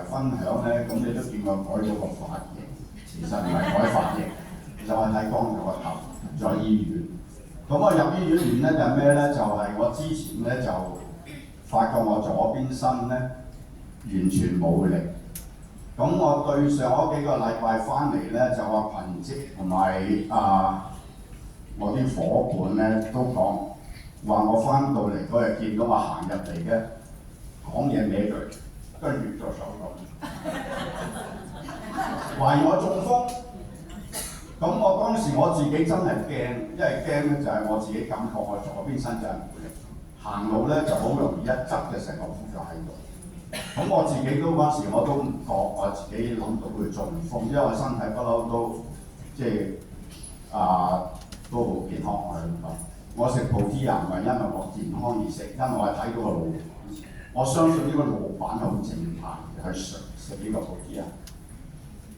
分享咧，咁你都見我改咗個髮型，其實唔係改髮型，就係睇光咗個頭，在醫院。咁我入醫院原因就係咩咧？就係、我之前咧就發覺我左邊身咧完全冇力。咁我對上嗰幾個禮拜翻嚟咧，就話群職同埋我啲伙伴咧都講話，我翻到嚟嗰日見到我行入嚟嘅講嘢歪句，跟住就手咁，懷疑我中風。咁我當時我自己真係驚，因為驚咧就係我自己感覺我左邊身就係冇力，行路咧就好容易一側嘅成個仆咗喺度。咁我自己都嗰時我都唔覺我自己諗到會中風，因為我身體不嬲都即係都好健康我咁講。我食 protein 唔係因為我健康而食，因為我係睇到個老闆，我相信呢個老闆係好正派嘅去食呢個 protein。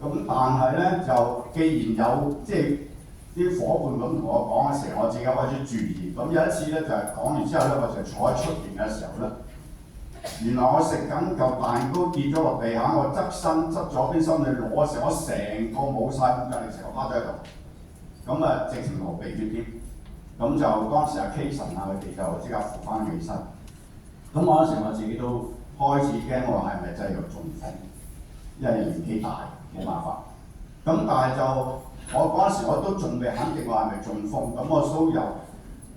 咁但係咧就既然有即係啲伙伴咁同我講嘅時候，我自己開始注意。咁有一次咧就係講完之後咧，我就坐喺出邊嘅時候咧，原來我食緊嚿蛋糕跌咗落地下，我側身側左邊身去攞嘅時候，我成個冇晒控制力，成個趴咗喺度。咁直情流鼻血添。咁就當時阿 K 神佢哋就即刻扶翻起身。咁我嗰時我自己都開始驚，我係咪真係有中風？因為年紀大。冇辦法，咁但係就我嗰陣時我都仲未肯定我係咪中風，咁我都有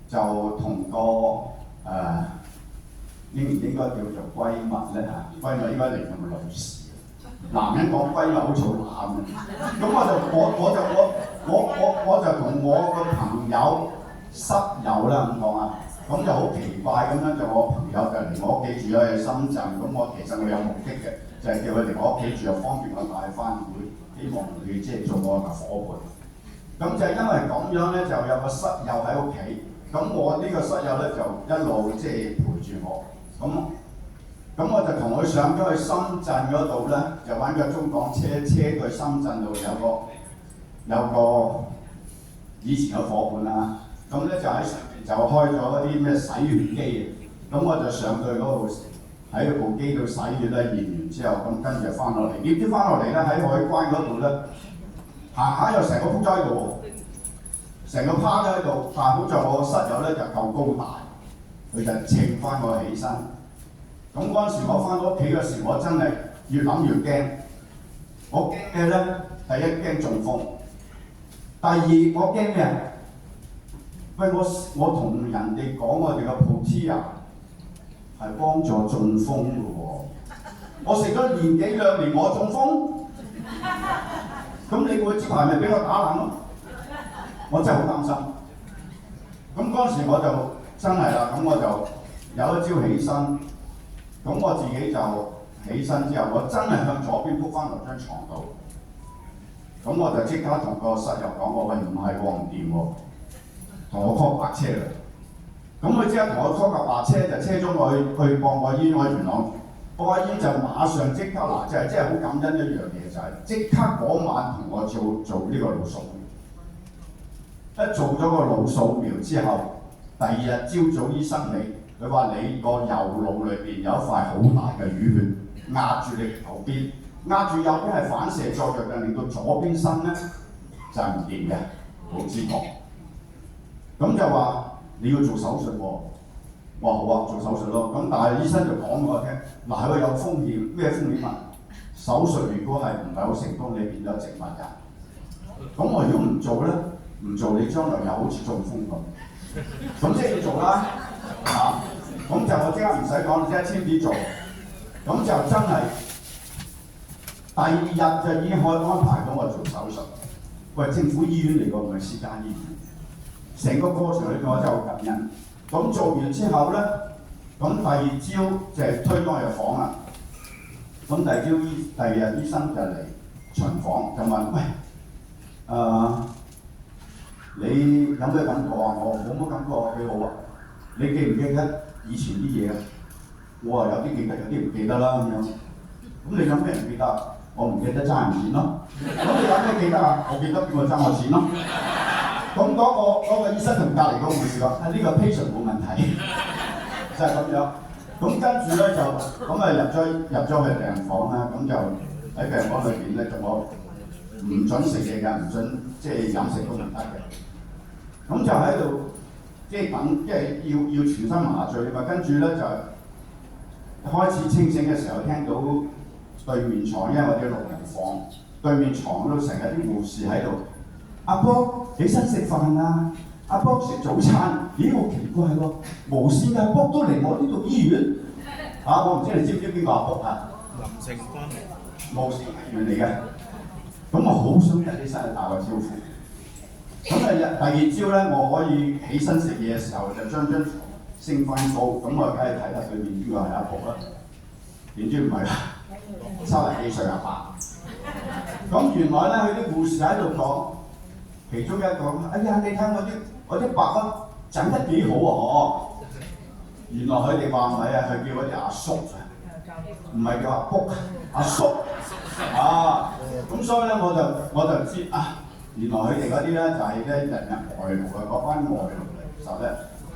就同個應唔應該叫做閨蜜咧嚇？閨蜜應該嚟同個女士，男人講閨蜜好似好懶嘅，咁我就同我個朋友室友啦咁講啊，咁就好奇怪咁樣就我朋友就嚟我屋企住咗喺深圳，咁我其實我有目的嘅。就係叫佢嚟我屋企住，又方便我帶翻會，希望佢即係做我嘅伙伴。咁就係因為咁樣咧，就有個室友喺屋企。咁我呢個室友咧就一路即係陪住我。咁我就同佢上咗去深圳嗰度咧，就揾個中港車去深圳度有個以前嘅伙伴啦。咁咧就喺上邊就開咗嗰啲咩洗血機。咁我就上去嗰度。喺部機度洗血咧，驗完之後，咁跟住就翻落嚟。點知翻落嚟咧，喺海關嗰度咧，行下又成個仆咗喺度喎，成個趴咗喺度。但係好在我個室友咧就夠高大，佢就稱翻我起身。咁嗰陣時我翻到屋企嘅時候，我真係越諗越驚。我驚咩咧？第一驚中風，第二我驚咩？喂，我同人哋講我哋嘅 protein係幫助中風嘅喎，我食咗年幾兩年我中風，咁你會接排咪俾我打冷咯？我真係好擔心。咁嗰陣時我就真係啦，咁我就有一朝起身，咁我自己就起身之後，我真係向左邊撲翻落張床度，咁我就即刻同個室友講：我喂，唔係喎，唔掂喎，同我 call 白車嚟。咁佢即刻同我 call 架白車，就車咗我去博愛醫院，去元朗。博愛醫院就馬上即刻嗱，就係真係好感恩一樣嘢，就係即刻嗰晚同我做呢個腦掃描。一做咗個腦掃描之後，第二日朝早醫生嚟，佢話你個右腦裏邊有一塊好大嘅淤血壓住你頭邊，壓住右邊係反射作用嘅，令到左邊身咧就係唔掂嘅，冇知覺。咁就話你要做手術喎，我話好啊，做手術咯。咁但係醫生就講俾我聽，嗱，佢有風險，咩風險啊？手術如果係唔係好成功，你變咗植物人。咁我如果唔做咧，唔做你將來又好似中風咁，咁即係要做啦，咁就我即刻唔使講，即刻簽紙做，咁就真係第二日就已經可以安排到我做手術。喂，政府醫院嚟㗎，唔係私家醫院。成個過程裏邊我真係好感恩。咁做完之後咧，咁第二朝就係推返入房啦。咁第二日醫生就嚟巡房，就問：喂，你有咩感覺啊？我冇乜感覺，幾好啊。你記唔記得以前啲嘢啊？我話有啲記得，有啲唔記得啦咁樣。咁你有咩唔記得？我唔記得爭人錢咯。咁你有咩記得啊？我記得邊個爭我錢咯。咁嗰個醫生同隔離嗰個護士講：呢個 patient 冇問題，就係咁樣。咁跟住咧就咁啊入咗去病房啦，咁就喺病房裏邊咧就我唔準食嘢㗎，唔準即係飲食都唔得嘅。咁就喺度即係等，即係要全身麻醉嘛。跟住咧就開始清醒嘅時候，聽到對面床，因為我哋6人房，對面床嗰度成日啲護士喺度，阿波起身食飯啊！阿卜食早餐，咦好奇怪喎！無線嘅阿卜都嚟我呢度醫院，我唔知你知唔知邊個阿卜啊？林盛君，無線醫院嚟嘅，咁我好想日起身去打個招呼。咁第二朝咧，我可以起身食嘢嘅時候，就將張床升翻高，咁我梗係睇下對面邊個係阿卜啦。點知唔係啦，30幾歲阿伯。咁原來咧，佢啲護士喺度講，其中一個，哎呀，你睇我啲白骨整得幾好喎！原來佢哋話唔係啊，佢叫嗰啲阿叔啊，唔係叫阿卜，阿叔啊。咁所以咧，我就知啊，原來佢哋嗰啲咧就係咧人外勞嘅嗰班外勞嚟，其實咧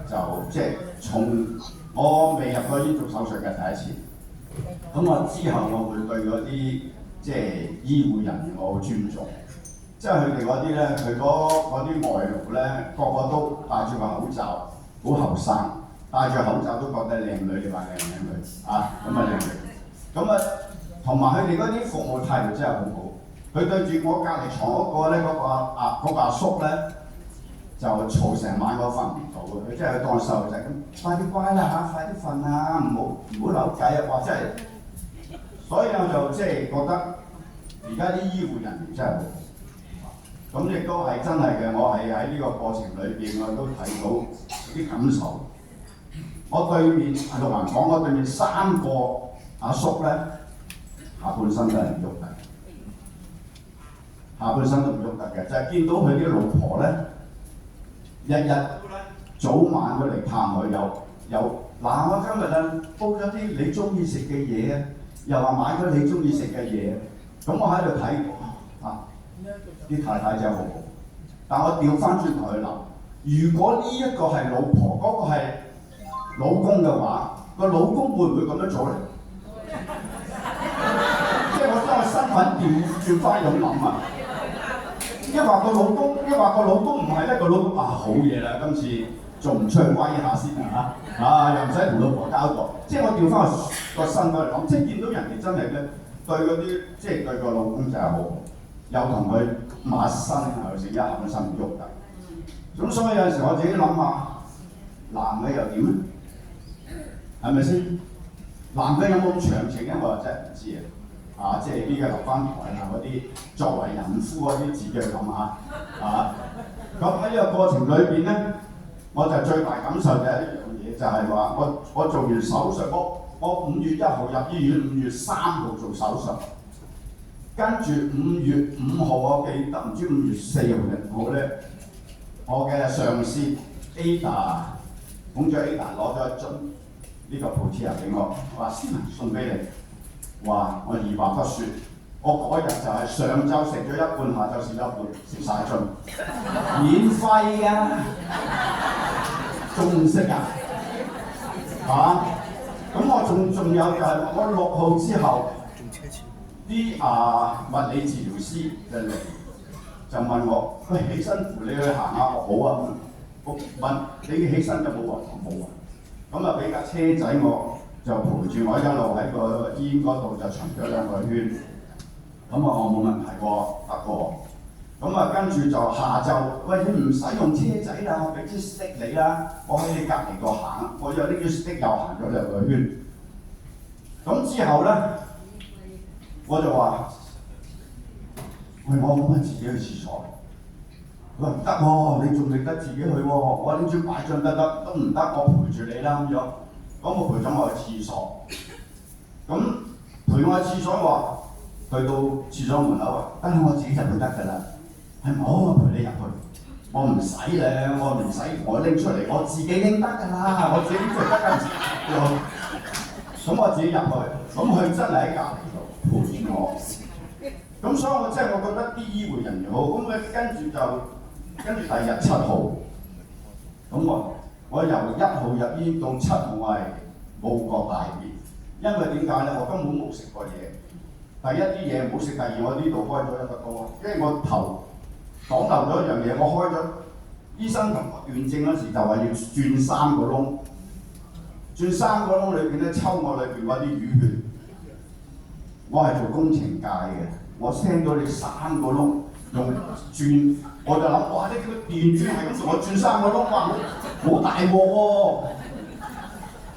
就即係從我未入過醫做手術嘅第一次。咁我之後我會對嗰啲即係醫護人員我好尊重。即係佢哋嗰啲咧，佢嗰啲外勞咧，個個都戴住個口罩，好後生，戴住口罩都覺得靚女，你話靚唔靚女啊？咁啊靚女，咁啊同埋佢哋嗰啲服務態度真係好好。佢對住我隔離床嗰個咧，嗰個阿叔咧，就嘈成晚我瞓唔到嘅，佢真係當細路仔咁，快啲乖啦嚇，快啲瞓啊，唔好扭計啊！哇，真係，所以我就即係覺得而家啲醫護人員真係好。咁亦都係真係嘅，我係喺呢個過程裏邊，我都睇到啲感受。我對面6人房，我對面3個阿叔咧，下半身都係唔喐得，下半身都唔喐得嘅，就係見到佢啲老婆咧，日日早晚都嚟探佢，我今日咧煲咗啲你中意食嘅嘢，又話買咗你中意食嘅嘢，咁我喺度睇啊。啲太太真係好好，但我調翻轉頭去諗，如果呢一個係老婆，嗰個係老公嘅話，個老公會唔會咁樣做咧？即係我將個身份轉翻咁諗啊！一話個老公唔係咧，個老公好嘢啦，今次仲唔出去威一下先啊？又唔使同老婆交代，即係我調翻個身份嚟諗，即係見到人哋真係咧對嗰啲，即係對個老公就係好。又同佢抹身係咪先？一下半身唔喐得，咁所以有陣時我自己諗下，男嘅又點咧？係咪先？男嘅有冇咁長情咧？我真係唔知啊！即係呢個留翻台啊嗰啲，作為人夫嗰啲自己去諗下咁喺呢個過程裏邊咧，我就最大感受就係一樣嘢，就係話我做完手術，我5月1號入醫院，5月3號做手術。跟住5月5號，我記得唔知5月4號定5號咧，我嘅上司 Ada 捧咗 Ada 攞咗一樽呢個 Protea 俾我，我話先送俾你。哇！我二話不説，我嗰日就係上晝食咗一半，下晝食一半，食晒樽，免費㗎，仲唔識啊？咁我仲有就係我6號之後。啲物理治療師就嚟就問我：喂，起身扶你去行下，好啊。我問你起身就冇啊，冇啊。咁啊俾架車仔我就陪住我一路喺個醫院嗰度就巡咗2個圈。咁我冇問題喎，得喎。咁跟住就下晝，喂，你唔使用車仔啦，我俾支 stick 你啦，我喺你隔離度行，我有呢個 stick 又行咗2個圈。咁之後咧。我就話：喂，我可唔可以自己去廁所？佢話唔得喎，你仲未得自己去喎。我拎住拐杖得都唔得，我陪住你啦咁樣。咁我陪咗我去廁所。咁陪我去廁所話，去到廁所門口話：得啦，我自己入去得㗎啦。係冇，我陪你入去。我唔使咧，我拎出嚟，我自己拎得㗎啦，我自己拎出嚟得㗎。咁我自己入去，咁佢真係喺隔離度陪住我。咁所以我真係我覺得啲醫護人員好。咁佢跟住第二日7號，咁我由1號入醫到7號係冇個大便，因為點解咧？我根本冇食過嘢。第一啲嘢唔好食，第二我呢度開咗一個刀，因為我頭講漏咗一樣嘢，我開咗醫生同我斷症嗰時就話要轉3個窿，轉3個窿裏邊咧抽我裏邊嗰啲淤血。我係做工程界嘅，我聽到你3個窿用轉，我就諗哇！呢個電鑽係咁同我轉3個窿，哇！好大鑊喎！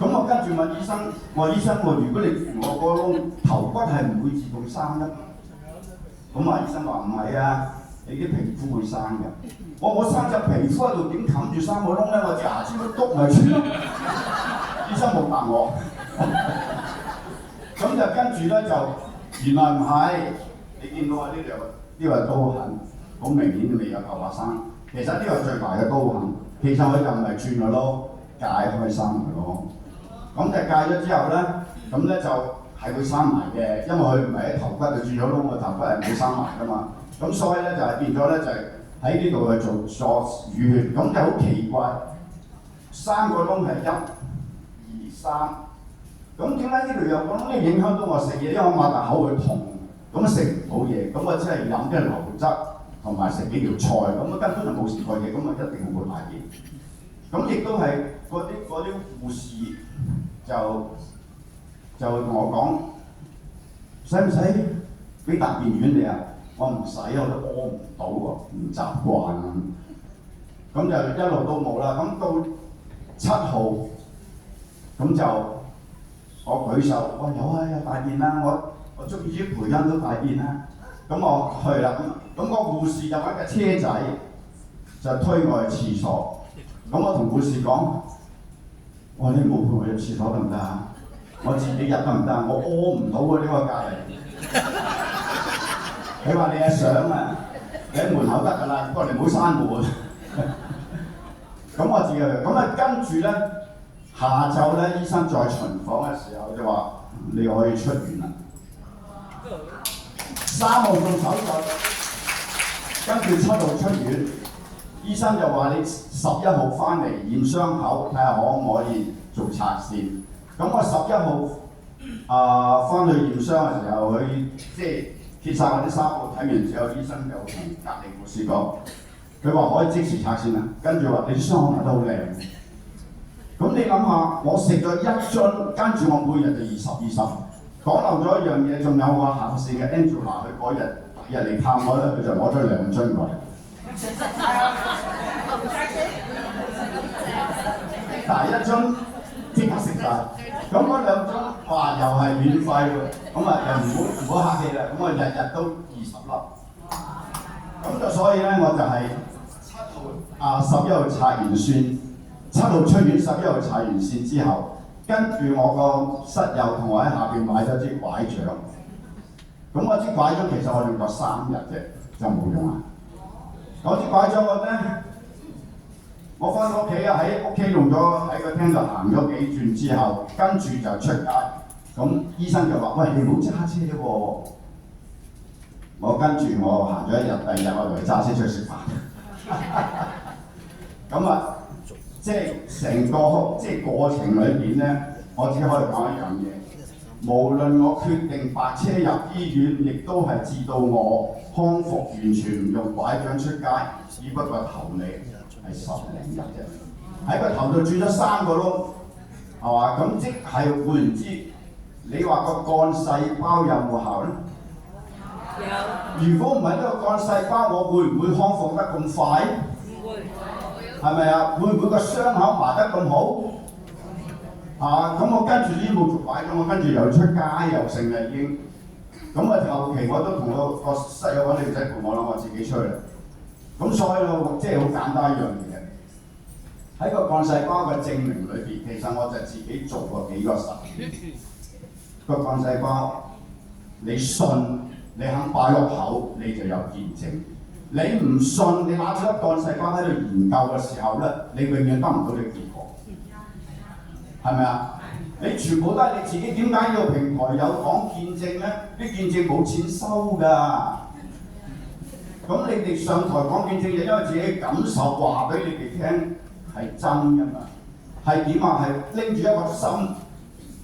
咁我跟住問醫生，我話醫生，如果你轉我個窿頭骨係唔會自動生嘅？咁啊醫生話唔係啊，你啲皮膚會生嘅。我生隻皮膚喺度點冚住3個窿咧？我隻牙籤都篤咪算咯。醫生冇答我。咁就跟住咧就原來唔係，你見到啊呢度係刀痕，好明顯都未有頭髮生。其實呢個係最大嘅刀痕，其實佢就唔係轉個窿，解開生嘅咯。咁就戒咗之後咧，咁咧就係會生埋嘅，因為佢唔係喺頭骨度轉咗窿，個頭骨係唔會生埋噶嘛。咁所以咧就係變咗咧就係喺呢度去做淤血，咁就好奇怪。3個窿係1、2、3，咁點解呢度有個窿咧影響到我食嘢？因為我擘大口會痛，咁食唔到嘢，咁我只係飲啲流質同埋食幾條菜，咁根本就冇食過嘢，咁啊一定會大便。咁亦都係嗰啲護士就同我講，使唔使俾大便丸你啊？我唔使，我都屙唔到喎，唔習慣咁就一路都冇啦。咁到7號，咁就我舉手，我有大便啦，我終於培恩都大便啦。咁我去啦，咁個護士就揾架車仔就推我去廁所。咁我同護士講，我話你唔好陪我入廁所得唔得啊？我自己入得唔得啊？我屙唔到喎呢個隔離。佢話你係想啊，你喺門口得㗎啦，不過你唔好閂門。咁我自己去，咁啊跟住咧，下晝咧醫生再巡房嘅時候就話你可以出院啦。3號做手術，跟住7號出院。醫生就話你11號翻嚟驗傷口，睇下可唔可以做拆線。咁我11號翻去驗傷嘅時候，佢即係揭晒我啲衫布，睇完之後，醫生就同隔離護士講，佢話可以即時拆線啦。跟住話你啲傷口埋得好靚。咁你諗下，我食咗1樽，跟住我每日就20。講漏咗一樣嘢，仲有我下線嘅 Angela， 佢嗰日第日嚟探我咧，佢就攞咗2樽過嚟。第1樽即刻食晒，咁嗰2樽哇又係免費喎，咁啊又唔好客氣啦，咁啊日日都20粒，咁就所以咧我就係11號拆完線，7號出院，11號拆完線之後，跟住我個室友同我喺下邊買咗支拐杖，咁嗰支拐杖其實我用咗3日啫，就冇用啦。嗰支拐杖我咧，我翻到屋企啊，喺屋企用咗喺個廳度行咗幾轉之後，跟住就出街。咁醫生就話：喂，你唔好揸車喎！我跟住我行咗1日，第2日我嚟揸車出去食飯。咁啊，即係成個即係過程裏邊咧，我只可以講一樣嘢。無論我決定白車入醫院，亦都係至到我康復完全唔用拐杖出街，只不過頭尾係10零日啫。喺個頭度轉咗3個窿，係嘛？咁即係換言之，你話個幹細胞有冇效咧？有。如果唔係呢個幹細胞，我會唔會康復得咁快？唔會。係咪啊？會唔會個傷口埋得咁好？咁我跟住呢冇做拐杖，我跟住又出街又成啦已經。咁啊後期我都同個室友講：你唔使陪我啦，我自己出去啦。咁所以我即係好簡單一樣嘢。喺個幹細胞嘅證明裏邊，其實我就自己做過幾個實驗。個幹細胞，你信，你肯擺落口，你就有見證。你唔信，你拿住粒幹細胞喺度研究嘅時候咧，你永遠得唔到你結果。係咪啊？你全部都係你自己，點解呢個平台有講見證咧？啲見證冇錢收㗎。咁你哋上台講見證，就因為自己感受話俾你哋聽係真㗎嘛？係點啊？係拎住一個心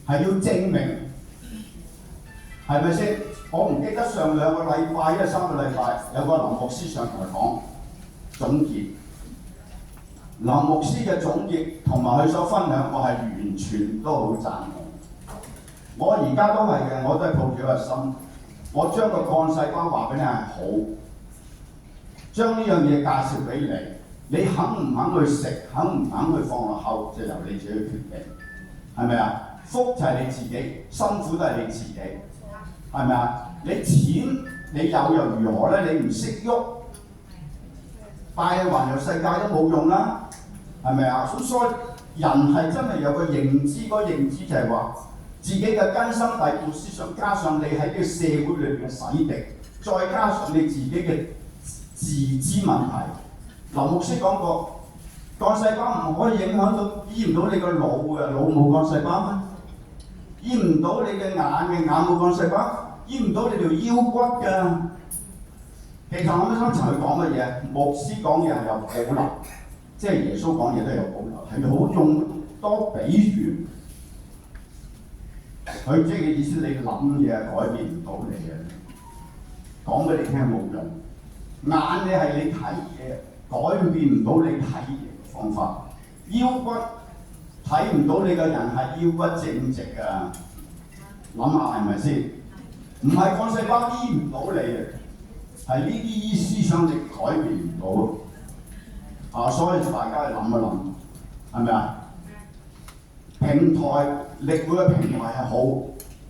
係要證明，係咪先？我唔記得上2個禮拜，因為3個禮拜有個林牧師上台講總結。林牧師嘅總結同埋佢所分享，我係完全都好贊同。我而家都係嘅，我都係抱住一個心，我將個幹細胞話俾你係好，將呢樣嘢介紹俾你，你肯唔肯去食，肯唔肯去放落口，就由你自己決定，係咪啊？福就係你自己，辛苦都係你自己，係咪啊？你錢你有又如何咧？你唔識喐，帶去環遊世界都冇用啦。係咪啊？咁所以人係真係有個認知，個認知就係話自己嘅根深蒂固思想，加上你喺呢個社會裏邊嘅洗滌，再加上你自己嘅自知問題。林牧師講過，幹細胞唔可以影響到醫唔到你個腦嘅，腦冇幹細胞咩？醫唔到你嘅眼嘅，眼冇幹細胞，醫唔到你條腰骨㗎。其實我啱啱佢講乜嘢？牧師講嘢係有保留。即係耶穌講嘢都有保留，係好用多比喻。佢即係意思，你諗嘢改變唔到你嘅，講俾你聽冇用。眼你係你睇嘢，改變唔到你睇嘢嘅方法。腰骨睇唔到你個人係腰骨正直㗎，諗下係咪先？唔係幹細胞醫唔到你嘅，係呢啲思想你改變唔到。所以大家諗一諗，係咪啊？平台力會嘅平台係好，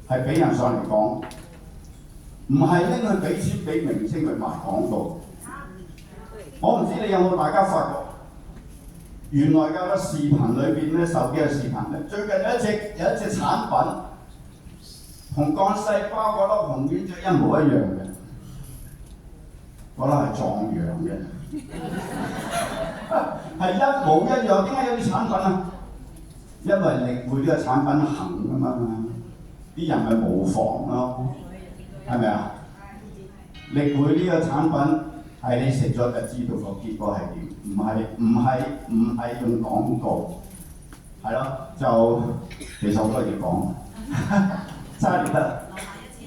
係俾人上嚟講，唔係拎去俾錢俾明星去賣廣告。我唔知你有冇大家發覺，原來嘅視頻裏邊咧，手機嘅視頻咧，最近有一隻產品同幹細胞嗰粒紅丸仔一模一樣嘅，嗰粒係壯陽嘅。係一模一樣，點解有啲產品啊？因為力會呢個產品行㗎嘛，啲人咪模仿咯，係咪啊？力會呢個產品係你食咗就知道個結果係點，唔係用廣告，係咯，就其實好多嘢講，差啲得，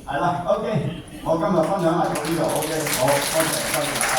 係啦 ，OK， 我今日分享係到呢度 ，OK， 好，多謝。